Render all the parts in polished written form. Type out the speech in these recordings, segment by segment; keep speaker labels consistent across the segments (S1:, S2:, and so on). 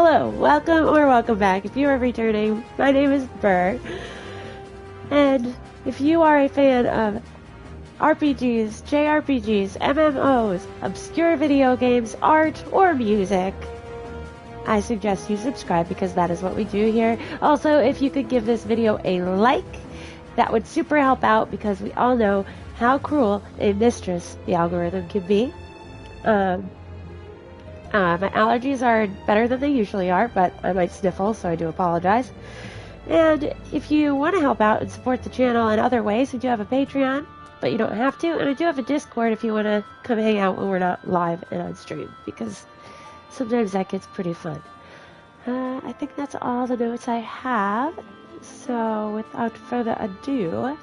S1: Hello, welcome back. If you are returning, my name is Burr. And if you are a fan of RPGs, JRPGs, MMOs, obscure video games, art, or music, I suggest you subscribe because that is what we do here. Also, if you could give this video a like, that would super help out because we all know how cruel a mistress the algorithm can be. My allergies are better than they usually are, but I might sniffle, so I do apologize. And if you want to help out and support the channel in other ways, we do have a Patreon, but you don't have to. And I do have a Discord if you want to come hang out when we're not live and on stream, because sometimes that gets pretty fun. I think that's all the notes I have. So without further ado,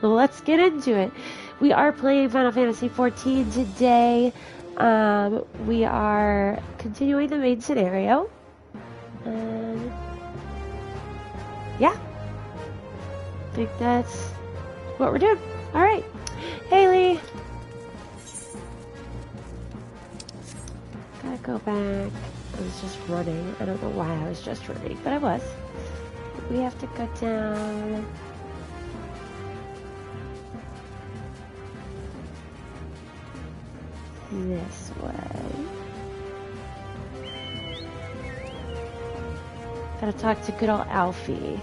S1: let's get into it. We are playing Final Fantasy XIV today. We are continuing the main scenario. And yeah, I think that's what we're doing. Alright, Haley. Gotta go back. I was just running. I don't know why I was just running, but I was. We have to go down. This way. Gotta talk to good old Alfie.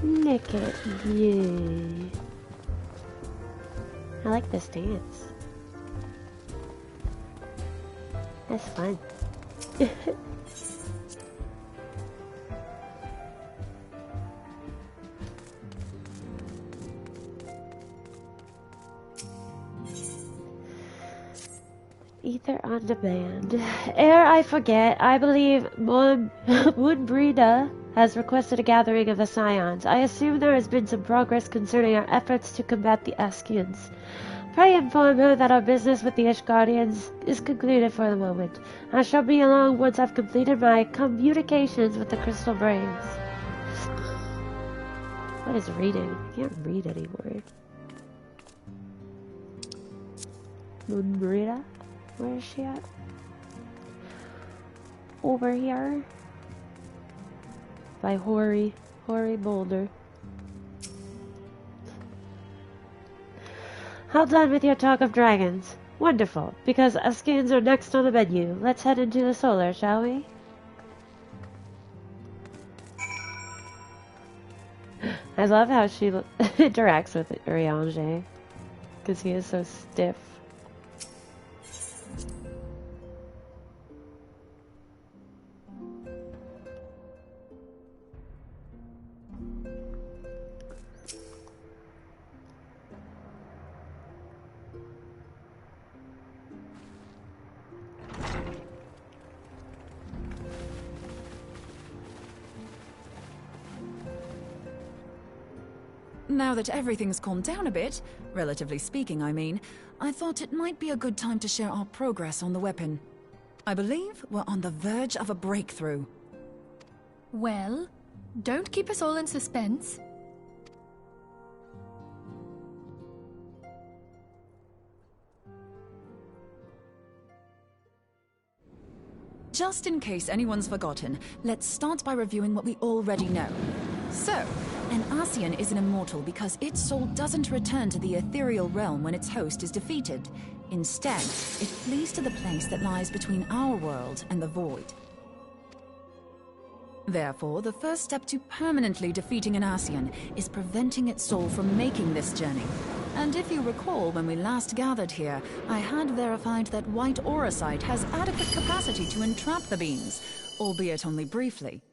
S1: Look at you. I like this dance. That's fun. Ether on demand. Ere I forget, I believe Moonbrina has requested a gathering of the Scions. I assume there has been some progress concerning our efforts to combat the Eskians. Pray inform her that our business with the Ishgardians is concluded for the moment. I shall be along once I've completed my communications with the Crystal Brains. What is reading? I can't read anymore. Moonbrina? Where is she at? Over here. By Hoary Boulder. All done with your talk of dragons. Wonderful, because Eskians are next on the menu. Let's head into the solar, shall we? I love how she interacts with Urianger, because he is so stiff.
S2: Now that everything's calmed down a bit, relatively speaking I mean, I thought it might be a good time to share our progress on the weapon. I believe we're on the verge of a breakthrough.
S3: Well, don't keep us all in suspense.
S2: Just in case anyone's forgotten, let's start by reviewing what we already know. So, an Ascian is an immortal because its soul doesn't return to the ethereal realm when its host is defeated. Instead, it flees to the place that lies between our world and the void. Therefore, the first step to permanently defeating an Ascian is preventing its soul from making this journey. And if you recall, when we last gathered here, I had verified that White Auracite has adequate capacity to entrap the beings, albeit only briefly.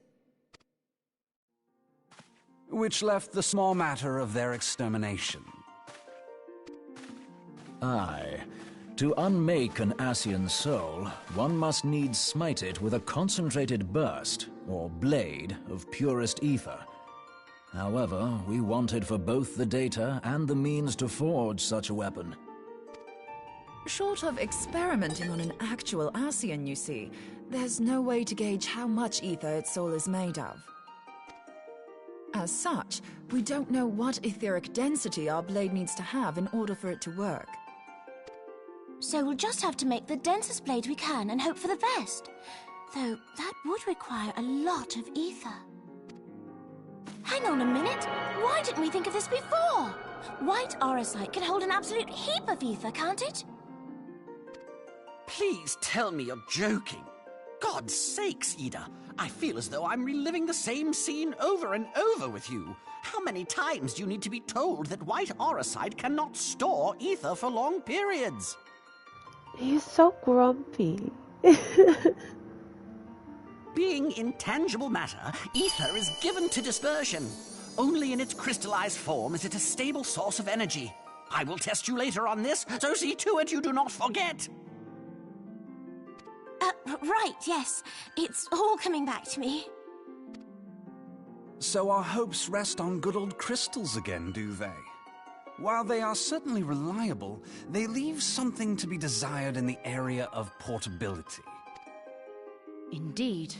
S4: Which left the small matter of their extermination.
S5: Aye. To unmake an Ascian soul, one must needs smite it with a concentrated burst, or blade, of purest ether. However, we wanted for both the data and the means to forge such a weapon.
S2: Short of experimenting on an actual Ascian, you see, there's no way to gauge how much ether its soul is made of. As such, we don't know what etheric density our blade needs to have in order for it to work.
S6: So we'll just have to make the densest blade we can and hope for the best. Though that would require a lot of ether. Hang on a minute. Why didn't we think of this before? White aurosite can hold an absolute heap of ether, can't it?
S7: Please tell me you're joking. God's sakes, Ida. I feel as though I'm reliving the same scene over and over with you. How many times do you need to be told that white aurosite cannot store ether for long periods?
S1: He's so grumpy.
S7: Being intangible matter, ether is given to dispersion. Only in its crystallized form is it a stable source of energy. I will test you later on this, so see to it you do not forget.
S6: Right, yes. It's all coming back to me.
S4: So our hopes rest on good old crystals again, do they? While they are certainly reliable, they leave something to be desired in the area of portability.
S2: Indeed.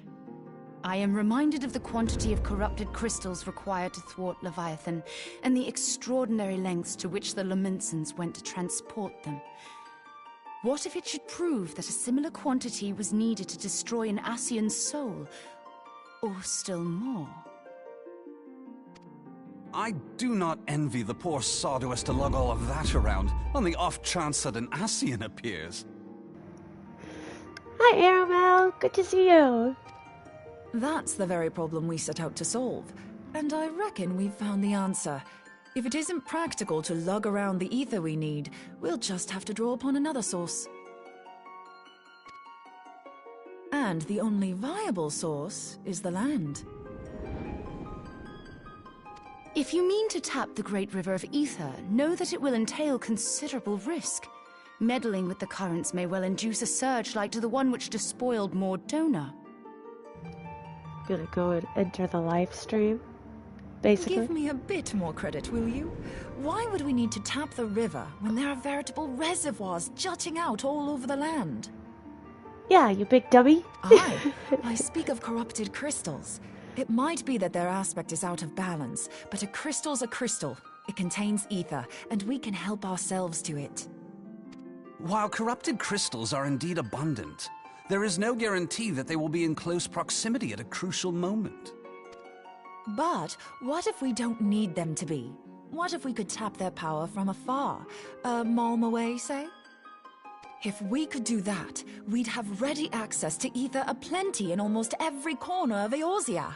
S2: I am reminded of the quantity of corrupted crystals required to thwart Leviathan, and the extraordinary lengths to which the Lamentsons went to transport them. What if it should prove that a similar quantity was needed to destroy an Ascian's soul? Or still more?
S4: I do not envy the poor sod who has to lug all of that around, on the off chance that an Ascian appears.
S1: Hi, Aramel. Good to see you.
S2: That's the very problem we set out to solve, and I reckon we've found the answer. If it isn't practical to lug around the ether we need, we'll just have to draw upon another source. And the only viable source is the land. If you mean to tap the Great River of Ether, know that it will entail considerable risk. Meddling with the currents may well induce a surge like to the one which despoiled Mordona.
S1: Gonna go and enter the live stream, basically.
S2: Give me a bit more credit, will you? Why would we need to tap the river when there are veritable reservoirs jutting out all over the land?
S1: Yeah, you big dummy.
S2: I speak of corrupted crystals. It might be that their aspect is out of balance, but a crystal's a crystal. It contains ether, and we can help ourselves to it.
S4: While corrupted crystals are indeed abundant, there is no guarantee that they will be in close proximity at a crucial moment.
S2: But what if we don't need them to be? What if we could tap their power from afar? A malm away, say? If we could do that, we'd have ready access to ether aplenty in almost every corner of Eorzea.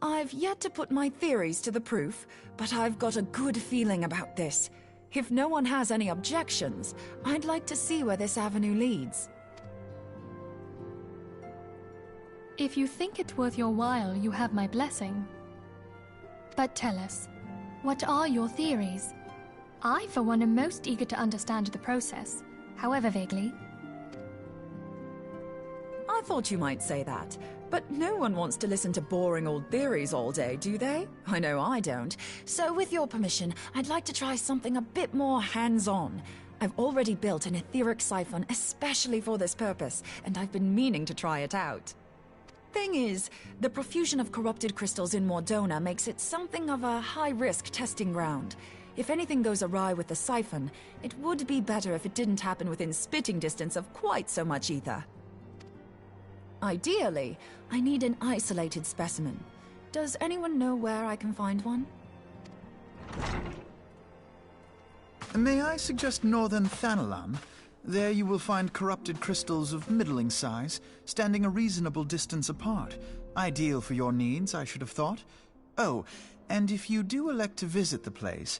S2: I've yet to put my theories to the proof, but I've got a good feeling about this. If no one has any objections, I'd like to see where this avenue leads.
S3: If you think it worth your while, you have my blessing. But tell us, what are your theories? I, for one, am most eager to understand the process, however vaguely.
S2: I thought you might say that, but no one wants to listen to boring old theories all day, do they? I know I don't. So with your permission, I'd like to try something a bit more hands-on. I've already built an etheric siphon especially for this purpose, and I've been meaning to try it out. Thing is, the profusion of corrupted crystals in Mordona makes it something of a high-risk testing ground. If anything goes awry with the siphon, it would be better if it didn't happen within spitting distance of quite so much ether. Ideally, I need an isolated specimen. Does anyone know where I can find one?
S8: May I suggest northern Thanalan? There you will find corrupted crystals of middling size, standing a reasonable distance apart. Ideal for your needs, I should have thought. Oh, and if you do elect to visit the place,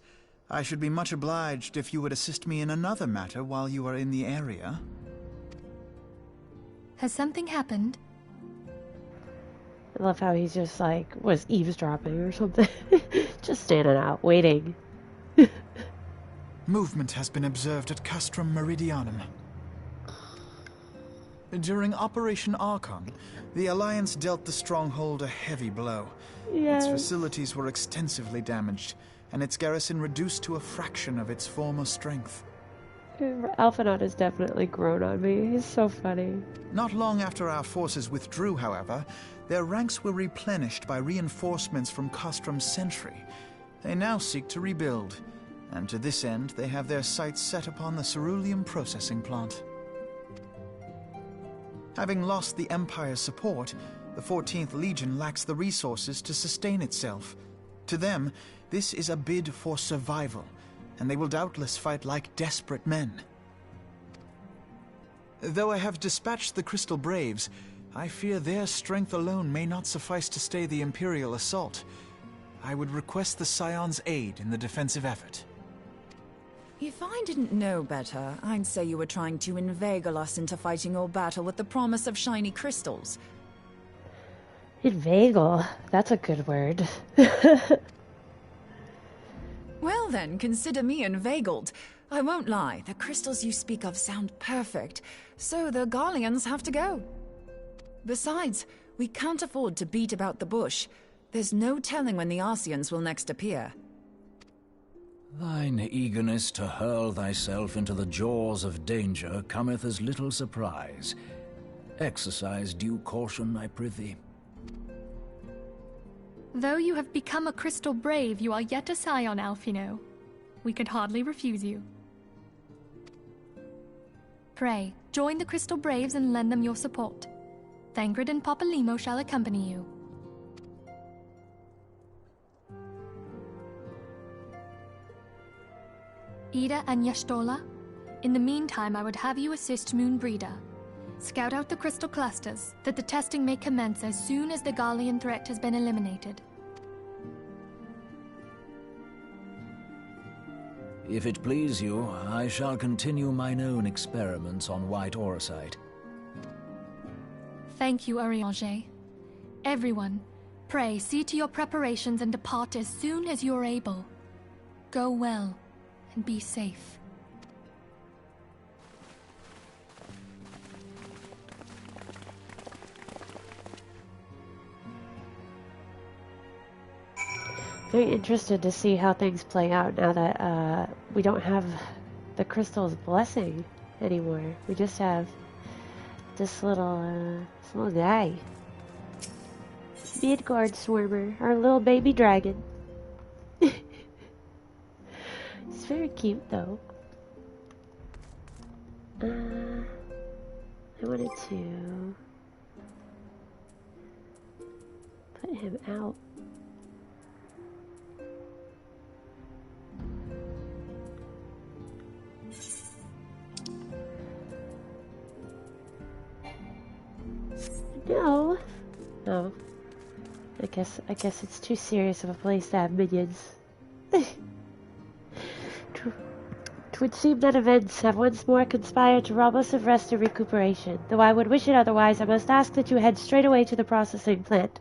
S8: I should be much obliged if you would assist me in another matter while you are in the area.
S3: Has something happened?
S1: I love how he's just like, was eavesdropping or something. Just standing out, waiting.
S8: Movement has been observed at Castrum Meridianum. During Operation Archon, the Alliance dealt the stronghold a heavy blow.
S1: Yes.
S8: Its facilities were extensively damaged, and its garrison reduced to a fraction of its former strength.
S1: Alphinaud has definitely grown on me. He's so funny.
S8: Not long after our forces withdrew, however, their ranks were replenished by reinforcements from Castrum's sentry. They now seek to rebuild, and to this end they have their sights set upon the ceruleum processing plant. Having lost the Empire's support, the 14th Legion lacks the resources to sustain itself. To them, this is a bid for survival, and they will doubtless fight like desperate men. Though I have dispatched the Crystal Braves, I fear their strength alone may not suffice to stay the Imperial assault. I would request the Scion's aid in the defensive effort.
S2: If I didn't know better, I'd say you were trying to inveigle us into fighting your battle with the promise of shiny crystals.
S1: Inveigle? That's a good word.
S2: Well then, consider me inveigled. I won't lie, the crystals you speak of sound perfect, so the Garleans have to go. Besides, we can't afford to beat about the bush. There's no telling when the Arsians will next appear.
S5: Thine eagerness to hurl thyself into the jaws of danger cometh as little surprise. Exercise due caution, I prithee.
S3: Though you have become a crystal brave, you are yet a scion, Alphino. We could hardly refuse you. Pray, join the Crystal Braves and lend them your support. Thangred and Papalimo shall accompany you. Ida and Yashtola, in the meantime I would have you assist Moonbreeder. Scout out the crystal clusters, that the testing may commence as soon as the Garlean threat has been eliminated.
S5: If it please you, I shall continue mine own experiments on white aurosite.
S3: Thank you, Urianger. Everyone, pray see to your preparations and depart as soon as you are able. Go well, and be safe.
S1: Very interested to see how things play out now that we don't have the crystal's blessing anymore. We just have this little guy, Midgard Swarmer, our little baby dragon. He's very cute though. I wanted to put him out. No. No. I guess it's too serious of a place to have minions. Twould seem that events have once more conspired to rob us of rest and recuperation. Though I would wish it otherwise, I must ask that you head straight away to the processing plant.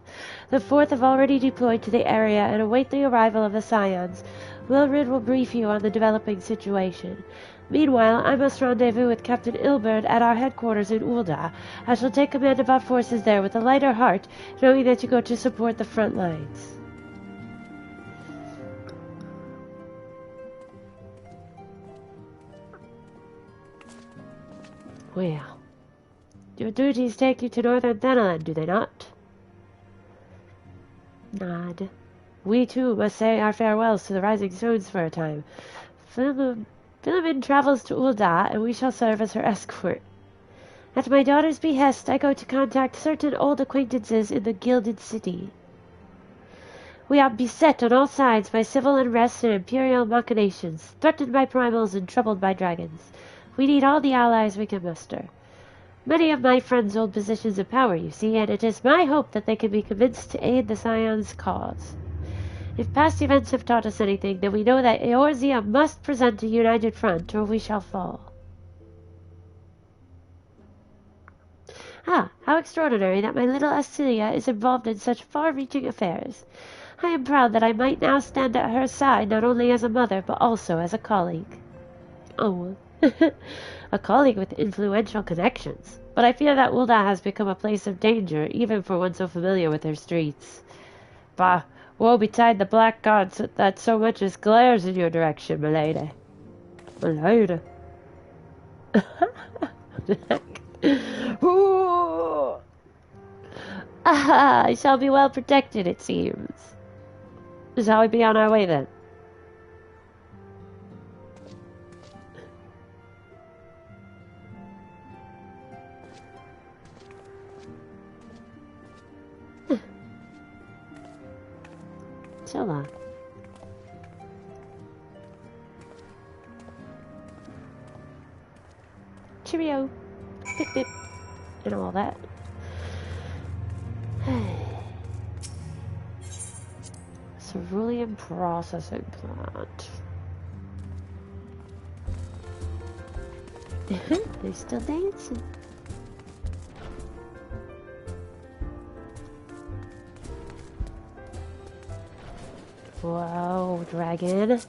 S1: The 4th have already deployed to the area and await the arrival of the Scions. Wilrid will brief you on the developing situation. Meanwhile, I must rendezvous with Captain Ilberd at our headquarters in Ul'dah. I shall take command of our forces there with a lighter heart, knowing that you go to support the front lines. Well, your duties take you to northern Thanalan, do they not? Nod. We too must say our farewells to the Rising Stones for a time. Philemon travels to Ul'dah, and we shall serve as her escort. At my daughter's behest, I go to contact certain old acquaintances in the Gilded City. We are beset on all sides by civil unrest and imperial machinations, threatened by primals and troubled by dragons. We need all the allies we can muster. Many of my friends hold positions of power, you see, and it is my hope that they can be convinced to aid the Scion's cause. If past events have taught us anything, then we know that Eorzea must present a united front, or we shall fall. Ah, how extraordinary that my little Astilia is involved in such far-reaching affairs. I am proud that I might now stand at her side, not only as a mother, but also as a colleague. Oh, a colleague with influential connections. But I fear that Ul'dah has become a place of danger, even for one so familiar with her streets. Bah, woe betide the black gods that so much as glares in your direction, milady. Milady. Ah, I shall be well protected, it seems. Shall we be on our way then? So long. Cheerio. Bip bip. And all that. Cerulean processing plant. They're still dancing. Whoa, dragon.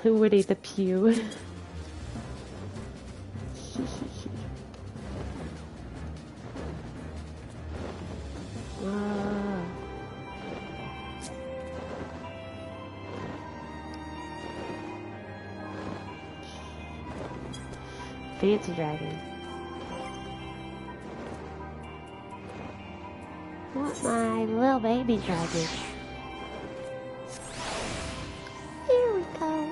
S1: Winnie the Pooh. Fancy dragon. Want my little baby dragon. Here we go.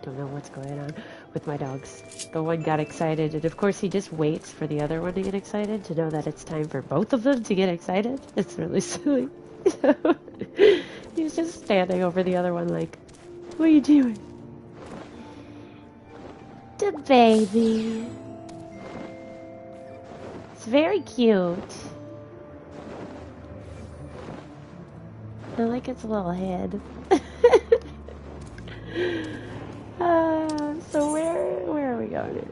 S1: Don't know what's going on with my dogs. The one got excited, and of course he just waits for the other one to get excited to know that it's time for both of them to get excited. It's really silly. He's just standing over the other one like, what are you doing? The baby. It's very cute. I like its little head. So where are we going to?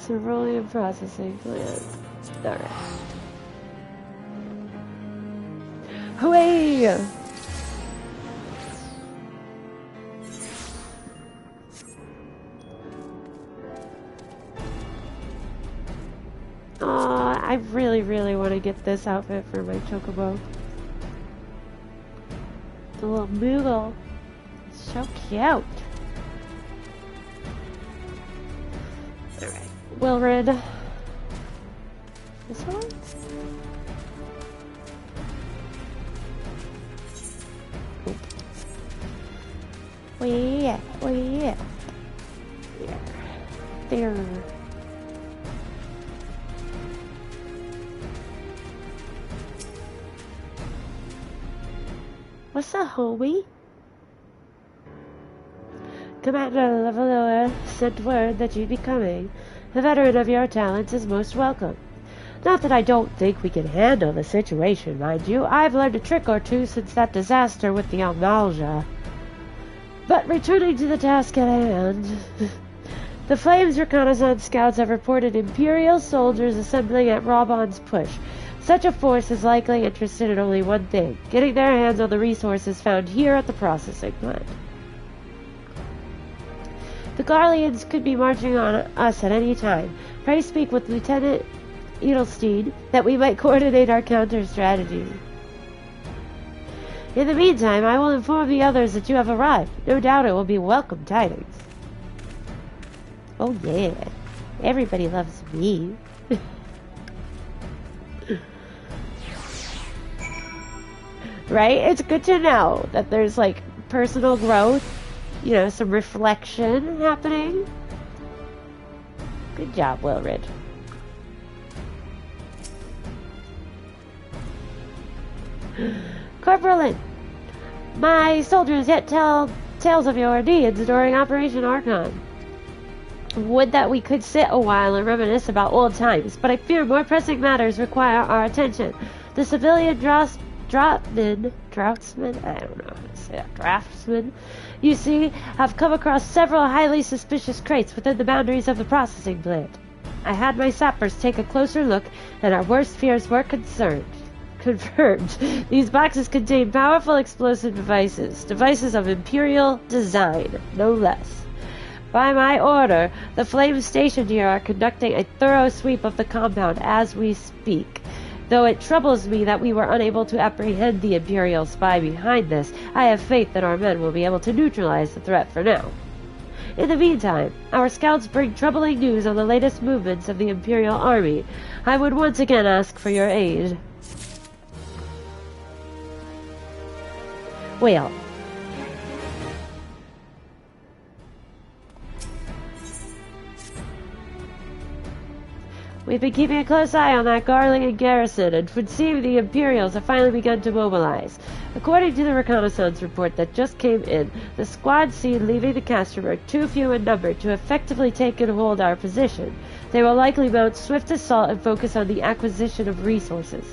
S1: Cerulean processing plant. Alright. Hooray! Aw, I really want to get this outfit for my chocobo. The little Moogle. So cute. Alright. Wilred. This one? Oop. Where? Where? There. What's up, homie? Commander Leveloa sent word that you'd be coming. A veteran of your talents is most welcome. Not that I don't think we can handle the situation, mind you. I've learned a trick or two since that disaster with the Almalja. But returning to the task at hand... The Flames Reconnaissance Scouts have reported Imperial soldiers assembling at Raubon's push. Such a force is likely interested in only one thing, getting their hands on the resources found here at the processing plant. The Garleans could be marching on us at any time. Pray speak with Lieutenant Edelstein that we might coordinate our counter-strategy. In the meantime, I will inform the others that you have arrived. No doubt it will be welcome tidings. Oh yeah, everybody loves me. Right? It's good to know that there's like personal growth, you know, some reflection happening. Good job, Wilred. Berrrlynn, my soldiers yet tell tales of your deeds during Operation Archon. Would that we could sit a while and reminisce about old times, but I fear more pressing matters require our attention. The civilian draftsmen, I don't know how to say that, draftsmen, you see, have come across several highly suspicious crates within the boundaries of the processing plant. I had my sappers take a closer look, and our worst fears were confirmed. These boxes contain powerful explosive devices of Imperial design, no less. By my order, the flames stationed here are conducting a thorough sweep of the compound as we speak. Though it troubles me that we were unable to apprehend the Imperial spy behind this, I have faith that our men will be able to neutralize the threat for now. In the meantime, our scouts bring troubling news on the latest movements of the Imperial army. I would once again ask for your aid. Well, we've been keeping a close eye on that Garlean garrison, and would seem the Imperials have finally begun to mobilize. According to the reconnaissance report that just came in, the squads seen leaving the Cashapp are too few in number to effectively take and hold our position. They will likely mount swift assault and focus on the acquisition of resources.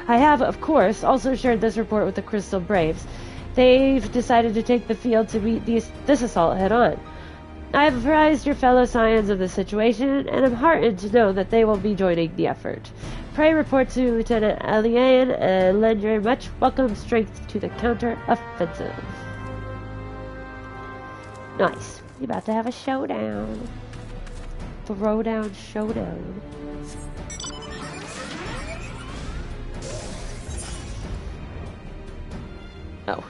S1: I have, of course, also shared this report with the Crystal Braves. They've decided to take the field to meet this assault head-on. I have apprised your fellow Scions of the situation, and am heartened to know that they will be joining the effort. Pray report to Lieutenant Alien and lend your much welcome strength to the counter-offensive. Nice. You're about to have a showdown. Throwdown showdown. Oh,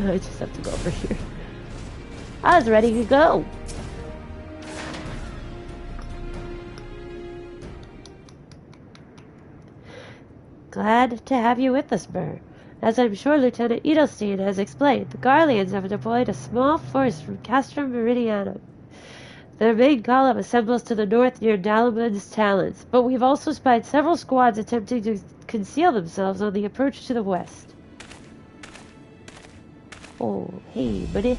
S1: I just have to go over here. I was ready to go. Glad to have you with us, Burr. As I'm sure Lieutenant Edelstein has explained, the Garleans have deployed a small force from Castra Meridianum. Their main column assembles to the north near Dalaman's Talons, but we've also spied several squads attempting to conceal themselves on the approach to the west. Oh, hey, buddy.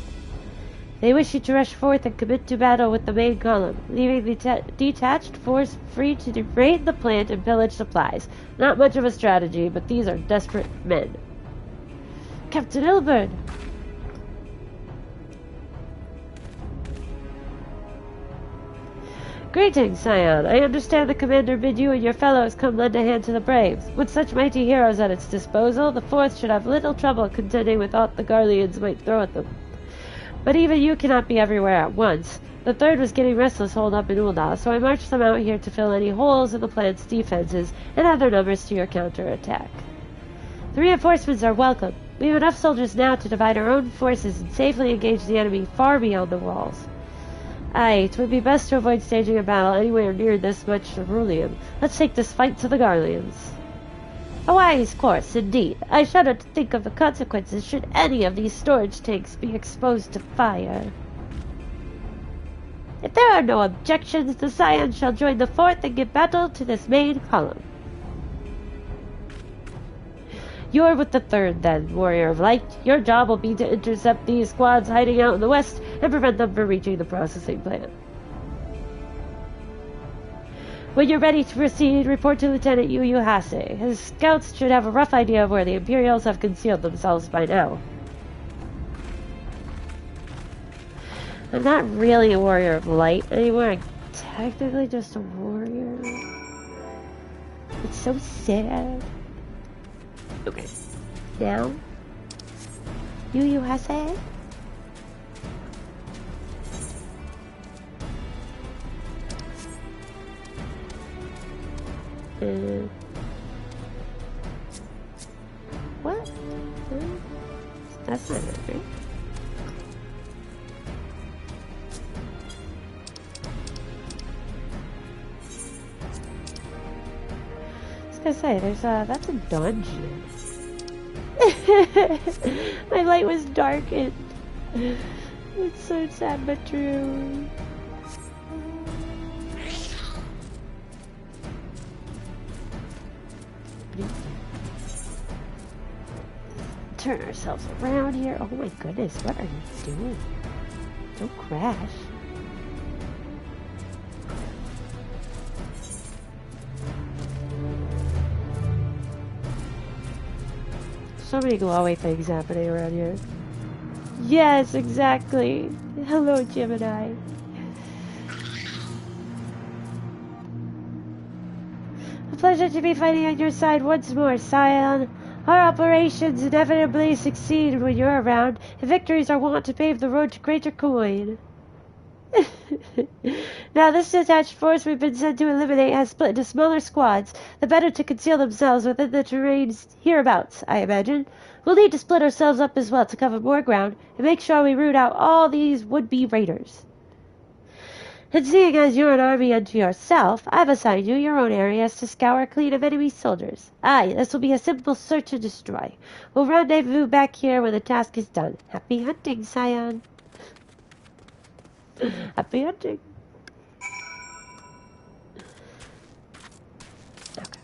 S1: They wish you to rush forth and commit to battle with the main column, leaving the detached force free to raid the plant and pillage supplies. Not much of a strategy, but these are desperate men. Captain Ilbert! Greetings, Scion. I understand the commander bid you and your fellows come lend a hand to the Braves. With such mighty heroes at its disposal, the Fourth should have little trouble contending with aught the Garleans might throw at them. But even you cannot be everywhere at once. The Third was getting restless holed up in Ul'dah, so I marched them out here to fill any holes in the plant's defenses and add their numbers to your counterattack. The reinforcements are welcome. We have enough soldiers now to divide our own forces and safely engage the enemy far beyond the walls. Aye, it would be best to avoid staging a battle anywhere near this much ceruleum. Let's take this fight to the Garleans. A wise course, indeed. I shudder to think of the consequences should any of these storage tanks be exposed to fire. If there are no objections, the Scions shall join the Fourth and give battle to this main column. You're with the Third, then, Warrior of Light. Your job will be to intercept these squads hiding out in the west and prevent them from reaching the processing plant. When you're ready to proceed, report to Lieutenant Yu Hase. His scouts should have a rough idea of where the Imperials have concealed themselves by now. I'm not really a Warrior of Light anymore. I'm technically just a warrior. It's so sad. Okay. Now, Yu Hase? What? That's not it, right? I was gonna say, there's that's a dungeon. My light was darkened. It's so sad but true. Turn ourselves around here. Oh my goodness, what are you doing? Don't crash. So many glowy things happening around here. Yes, exactly. Hello, Gemini. A pleasure to be fighting on your side once more, Scion. Our operations inevitably succeed when you're around, and victories are wont to pave the road to greater coin. Now, this detached force we've been sent to eliminate has split into smaller squads, the better to conceal themselves within the terrains hereabouts, I imagine. We'll need to split ourselves up as well to cover more ground and make sure we root out all these would-be raiders. And seeing as you're an army unto yourself, I've assigned you your own areas to scour clean of enemy soldiers. Aye, this will be a simple search and destroy. We'll rendezvous back here when the task is done. Happy hunting, Scion. Happy hunting. Okay.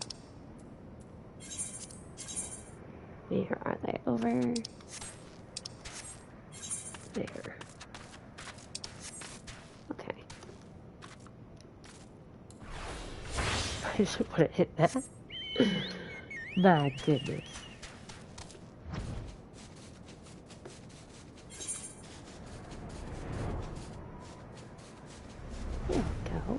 S1: Where are they? Over there. Okay. I just want to hit that. My goodness. There we go.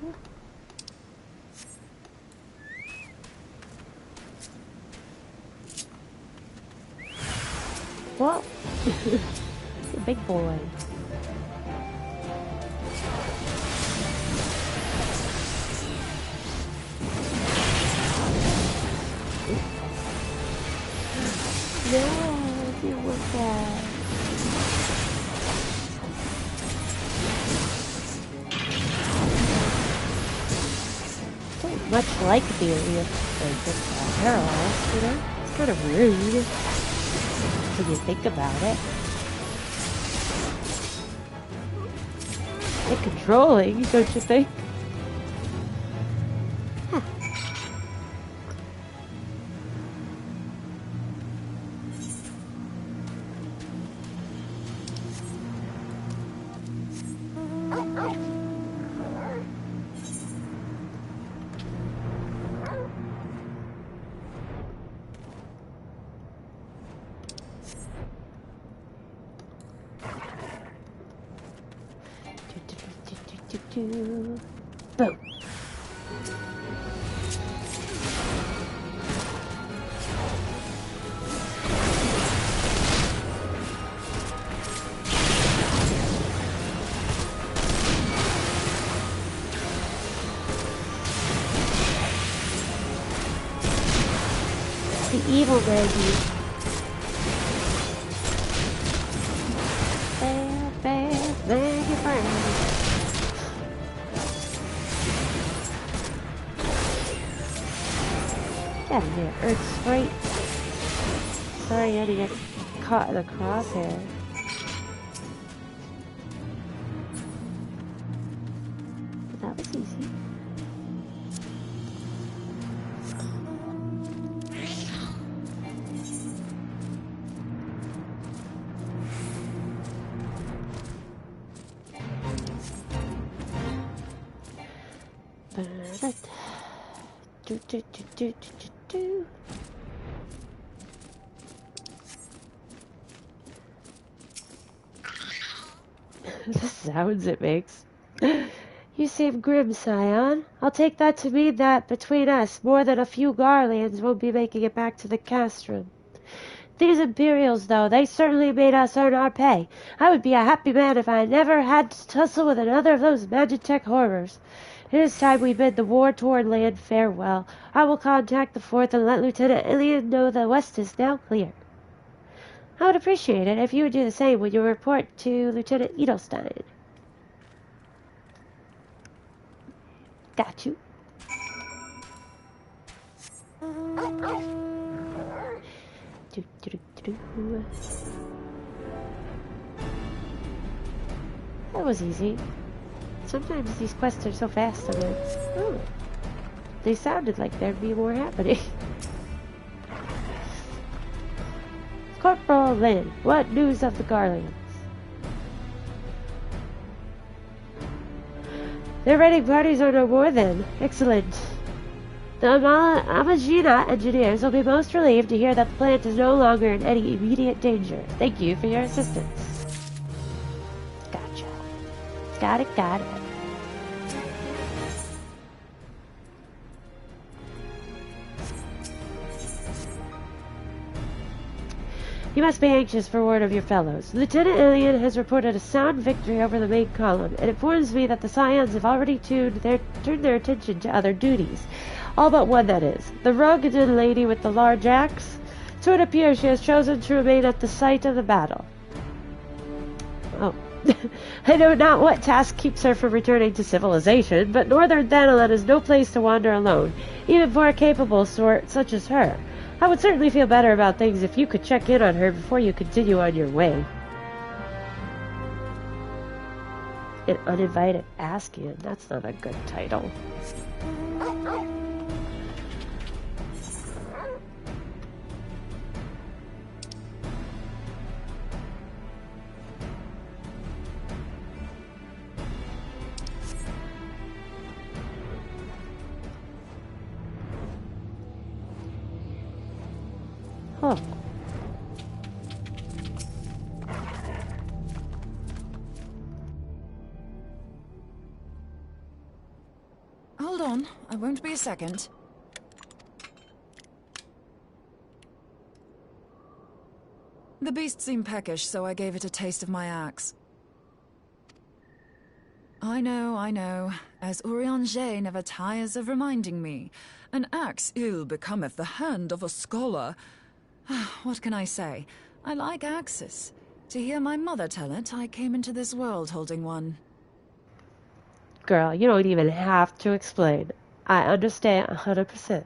S1: Whoa. You're a big boy. No, it didn't work out. Don't much like the area of paralyzed, you know? It's kind of rude when you think about it. And controlling, don't you think? Huh. Boom. The evil baby. Beg your friend. Get out of here, Earth Sprite. Sorry, I had to get caught in the crosshair. But that was easy. The sounds it makes. You seem grim, Scion. I'll take that to mean that, between us, more than a few Garleans won't be making it back to the castrum. These Imperials, though, they certainly made us earn our pay. I would be a happy man if I never had to tussle with another of those Magitech horrors. It is time we bid the war-torn land farewell. I will contact the 4th and let Lieutenant Ilian know the west is now clear. I would appreciate it if you would do the same when you report to Lieutenant Edelstein. Got you. That was easy. Sometimes these quests are so fast, I'm like, oh, they sounded like there'd be more happening. Corporal Lynn, what news of the Garleans? They're raiding parties or no more then. Excellent. The Amagina engineers will be most relieved to hear that the plant is no longer in any immediate danger. Thank you for your assistance. Gotcha. Got it, got it. You must be anxious for word of your fellows. Lieutenant Alien has reported a sound victory over the main column. It informs me that the Scions have already turned their attention to other duties. All but one, that is. The rugged lady with the large axe. So it appears she has chosen to remain at the site of the battle. Oh. I know not what task keeps her from returning to civilization, but northern Thanalan is no place to wander alone, even for a capable sort such as her. I would certainly feel better about things if you could check in on her before you continue on your way. An uninvited Askian. That's not a good title. Huh.
S2: Hold on, I won't be a second. The beast seemed peckish, so I gave it a taste of my axe. I know, as Urianger never tires of reminding me. An axe ill becometh the hand of a scholar. What can I say? I like axes. To hear my mother tell it, I came into this world holding one.
S1: Girl, you don't even have to explain. I understand 100%.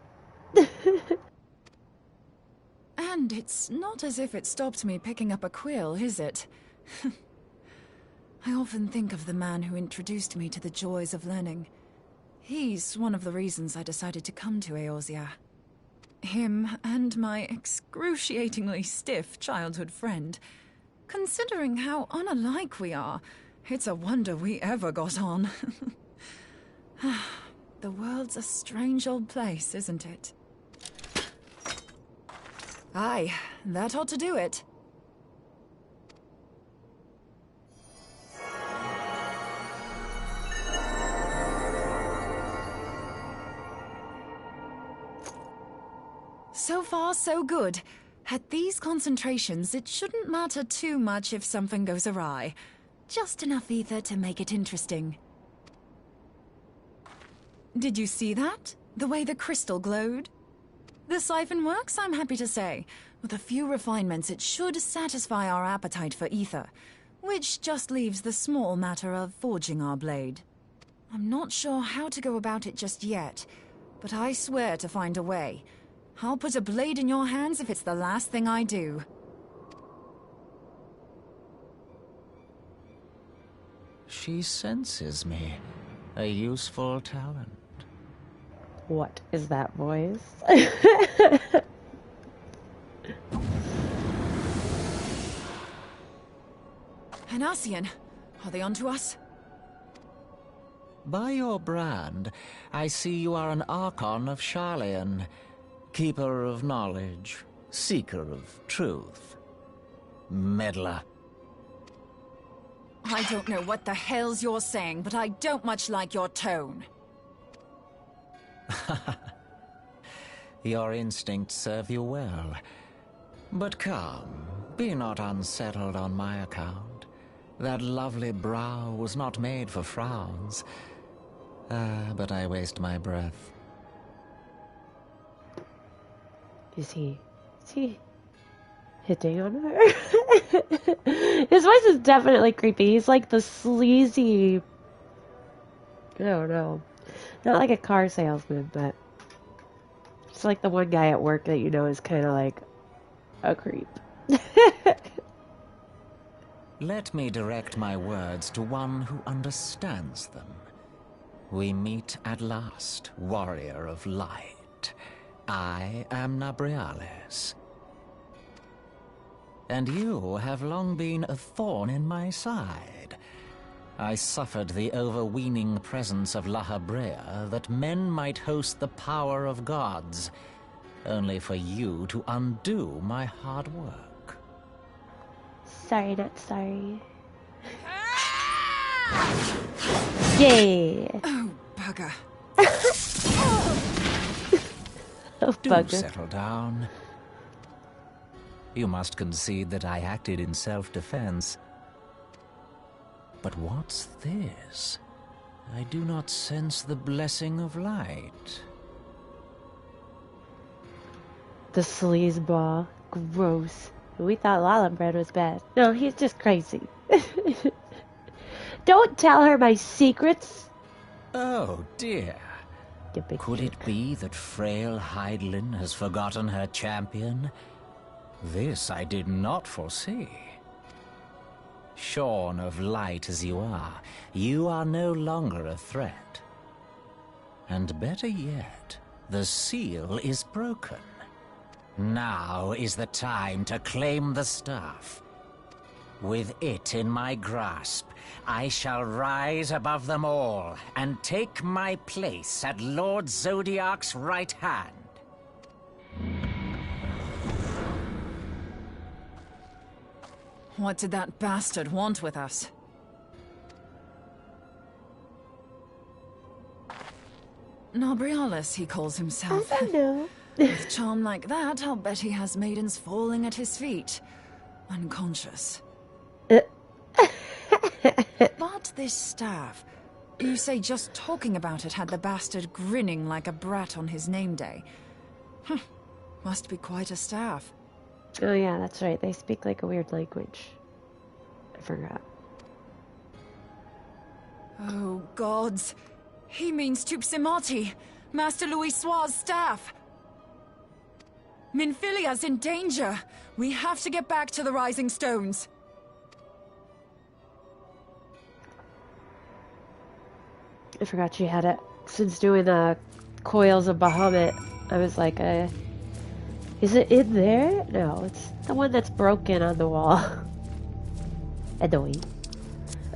S2: And it's not as if it stopped me picking up a quill, is it? I often think of the man who introduced me to the joys of learning. He's one of the reasons I decided to come to Eorzea. Him and my excruciatingly stiff childhood friend. Considering how unalike we are, it's a wonder we ever got on. The world's a strange old place, isn't it? Aye, that ought to do it. So far, so good. At these concentrations, it shouldn't matter too much if something goes awry. Just enough ether to make it interesting. Did you see that? The way the crystal glowed? The siphon works, I'm happy to say. With a few refinements, it should satisfy our appetite for ether, which just leaves the small matter of forging our blade. I'm not sure how to go about it just yet, but I swear to find a way. I'll put a blade in your hands if it's the last thing I do.
S5: She senses me. A useful talent.
S1: What is that voice?
S2: An Ascian. Are they onto us?
S5: By your brand, I see you are an Archon of Sharlayan. Keeper of knowledge, seeker of truth. Meddler.
S2: I don't know what the hell's you're saying, but I don't much like your tone.
S5: Your instincts serve you well. But come, be not unsettled on my account. That lovely brow was not made for frowns. But I waste my breath.
S1: Is he hitting on her? His voice is definitely creepy. He's like the sleazy, I don't know, not like a car salesman, but just like the one guy at work that you know is kind of like a creep.
S5: Let me direct my words to one who understands them. We meet at last, warrior of light. I am Nabriales. And you have long been a thorn in my side. I suffered the overweening presence of La Habrea that men might host the power of gods, only for you to undo my hard work.
S1: Sorry, not sorry. Yay!
S2: Oh, bugger.
S1: Oh,
S5: Do
S1: bugger.
S5: settle down. You must concede that I acted in self-defense. But what's this? I do not sense the blessing of light.
S1: The sleazeball. Gross. We thought Lala Bread was bad. No, he's just crazy. Don't tell her my secrets.
S5: Oh, dear.
S1: You big
S5: Could
S1: jerk.
S5: it be that frail Heidelin has forgotten her champion? This I did not foresee. Shorn of light as you are no longer a threat. And better yet, the seal is broken. Now is the time to claim the staff. With it in my grasp, I shall rise above them all and take my place at Lord Zodiac's right hand.
S2: What did that bastard want with us? Nobrialis, he calls
S1: I
S2: himself.
S1: don't know.
S2: With charm like that, I'll bet he has maidens falling at his feet, unconscious. But this staff, you say just talking about it had the bastard grinning like a brat on his name day. Must be quite a staff.
S1: Oh yeah, that's right. They speak like a weird language. I forgot.
S2: Oh, gods. He means Tupsimati, Master Louis Soir's staff. Minfilia's in danger. We have to get back to the Rising Stones.
S1: I forgot she had it. Since doing the Coils of Bahamut, I was like, is it in there? No, it's the one that's broken on the wall. Annoying.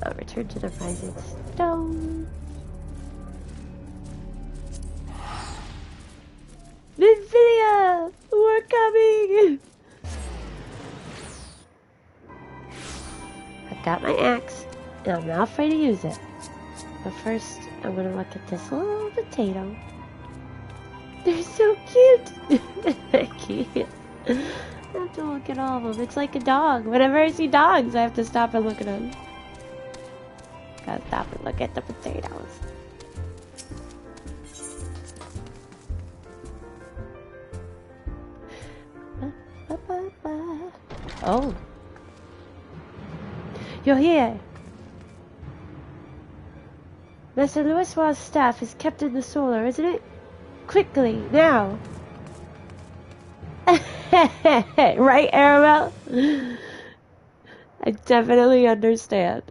S1: I'll return to the Rising Stone. Minfilia! We're coming! I've got my axe, and I'm not afraid to use it. But first, I'm gonna look at this little potato. They're so cute! I can't. I have to look at all of them. It's like a dog. Whenever I see dogs, I have to stop and look at them. Gotta stop and look at the potatoes. Oh. You're here. Master Louis' staff is kept in the solar, isn't it? Quickly, now. Right, Arabelle? I definitely understand.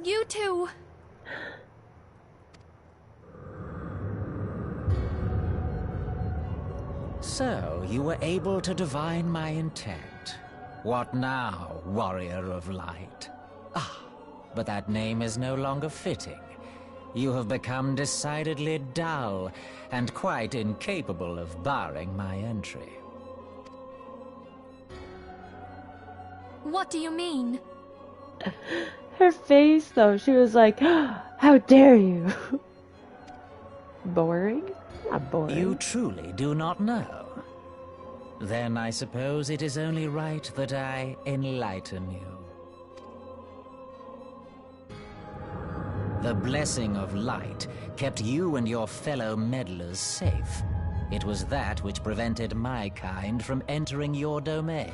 S3: You two.
S5: So, you were able to divine my intent. What now, warrior of light? Ah, but that name is no longer fitting. You have become decidedly dull, and quite incapable of barring my entry.
S3: What do you mean?
S1: Her face, though, she was like, how dare you? Boring? Not boring.
S5: You truly do not know? Then I suppose it is only right that I enlighten you. The blessing of light kept you and your fellow meddlers safe. It was that which prevented my kind from entering your domain.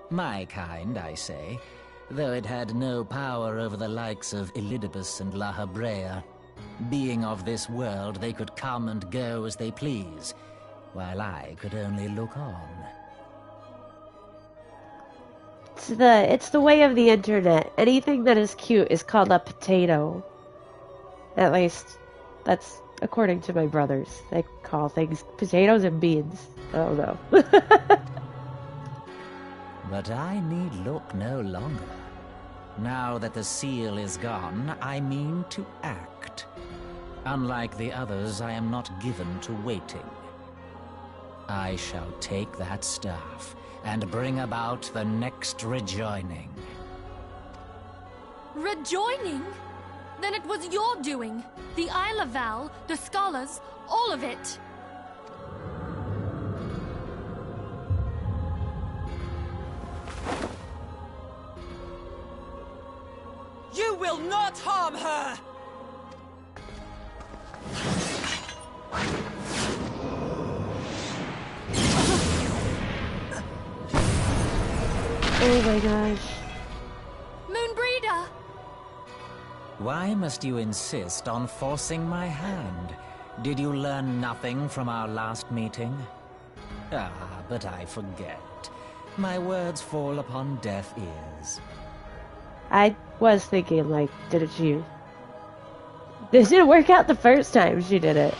S5: My kind, I say, though it had no power over the likes of Elidibus and La Habrea. Being of this world, they could come and go as they please, while I could only look on.
S1: It's the way of the internet. Anything that is cute is called a potato. At least, that's according to my brothers. They call things potatoes and beans. I don't know.
S5: But I need look no longer. Now that the seal is gone, I mean to act. Unlike the others, I am not given to waiting. I shall take that staff and bring about the next rejoining.
S3: Rejoining? Then it was your doing. The Isle of Val, the scholars, all of it.
S9: You will not harm her!
S1: Oh my gosh.
S3: Moonbreeder!
S10: Why must you insist on forcing my hand? Did you learn nothing from our last meeting? Ah, but I forget. My words fall upon deaf ears.
S1: I was thinking, like, didn't she... This didn't work out the first time she did it.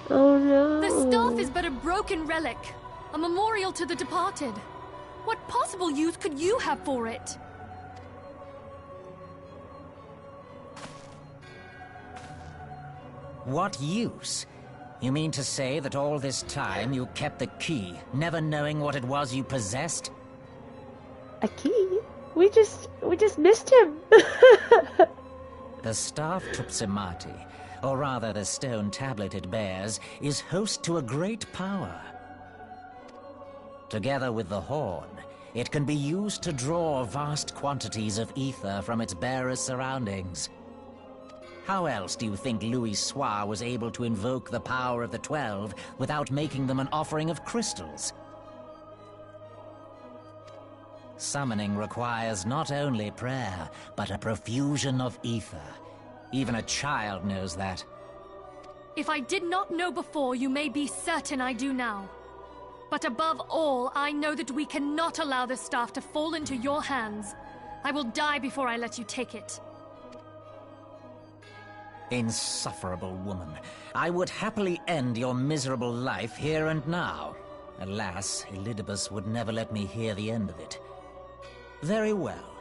S1: Oh no.
S3: The staff is but a broken relic, a memorial to the departed. What possible use could you have for it?
S10: What use? You mean to say that all this time you kept the key, never knowing what it was you possessed?
S1: A key? We just missed him.
S10: The staff Tupsimati, or rather the stone tablet it bears, is host to a great power. Together with the horn, it can be used to draw vast quantities of ether from its bearer's surroundings. How else do you think Louis Soir was able to invoke the power of the 12 without making them an offering of crystals? Summoning requires not only prayer, but a profusion of ether. Even a child knows that.
S3: If I did not know before, you may be certain I do now. But above all, I know that we cannot allow this staff to fall into your hands. I will die before I let you take it.
S10: Insufferable woman. I would happily end your miserable life here and now. Alas, Elidibus would never let me hear the end of it. Very well.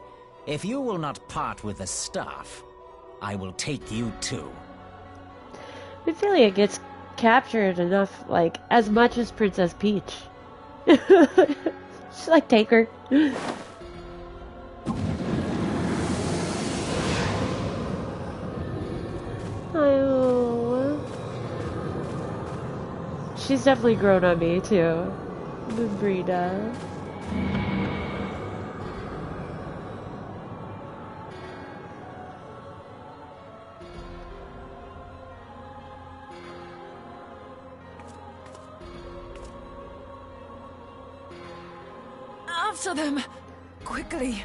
S10: If you will not part with the staff, I will take you too.
S1: Ophelia gets captured enough, like, as much as Princess Peach. She's like, take her. Oh. She's definitely grown on me, too. Brida.
S9: After them! Quickly!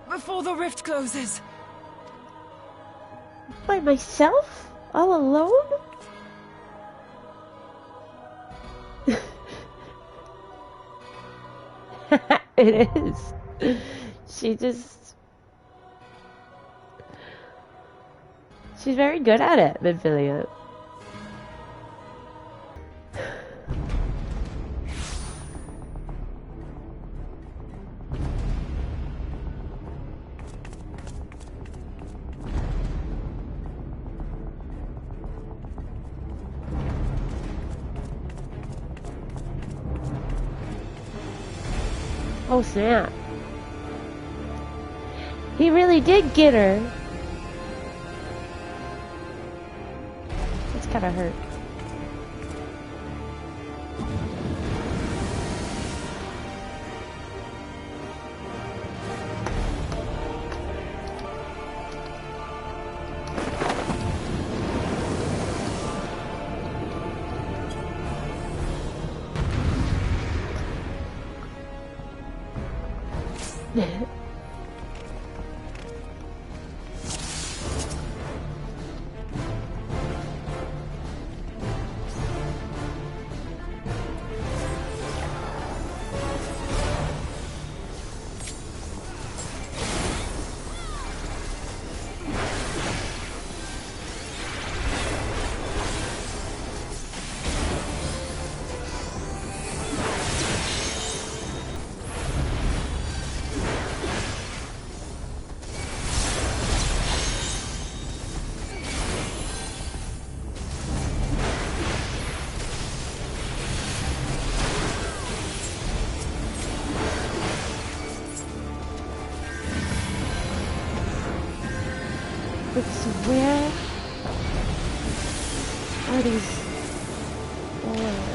S9: Before the rift closes!
S1: By myself? All alone? It is. She's very good at it, Midfilia. Oh snap. He really did get her. It's kinda hurt. are these orbs?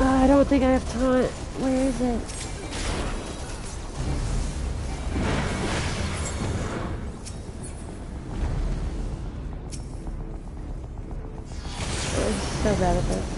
S1: I don't think I have time. Where is it? I'm so bad at this.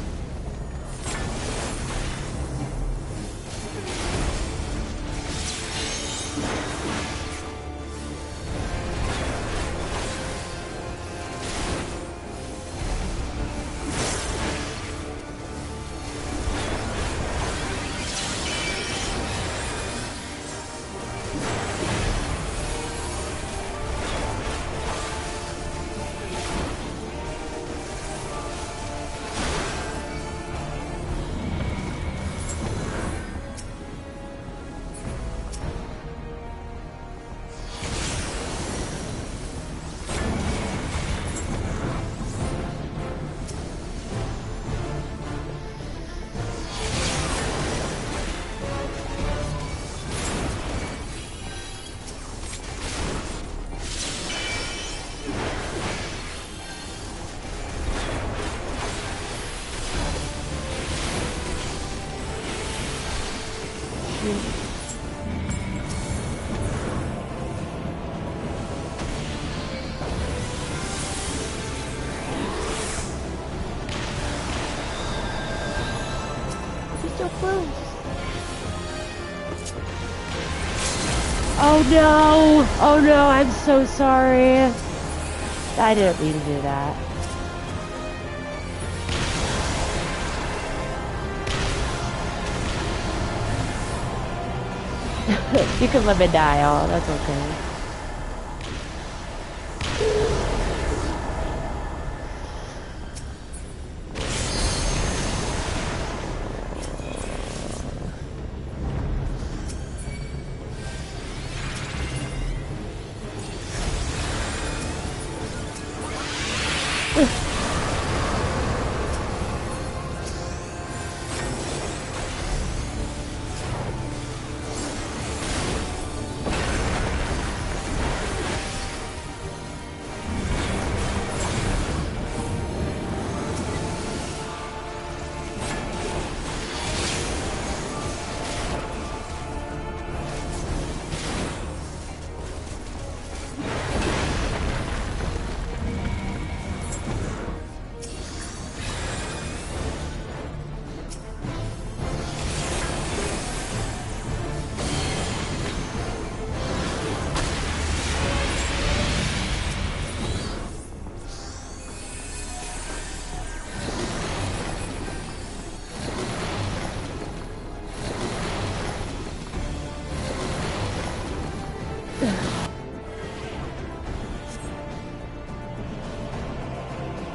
S1: Oh no! Oh no, I'm so sorry. I didn't mean to do that. You can let me die, oh, that's okay.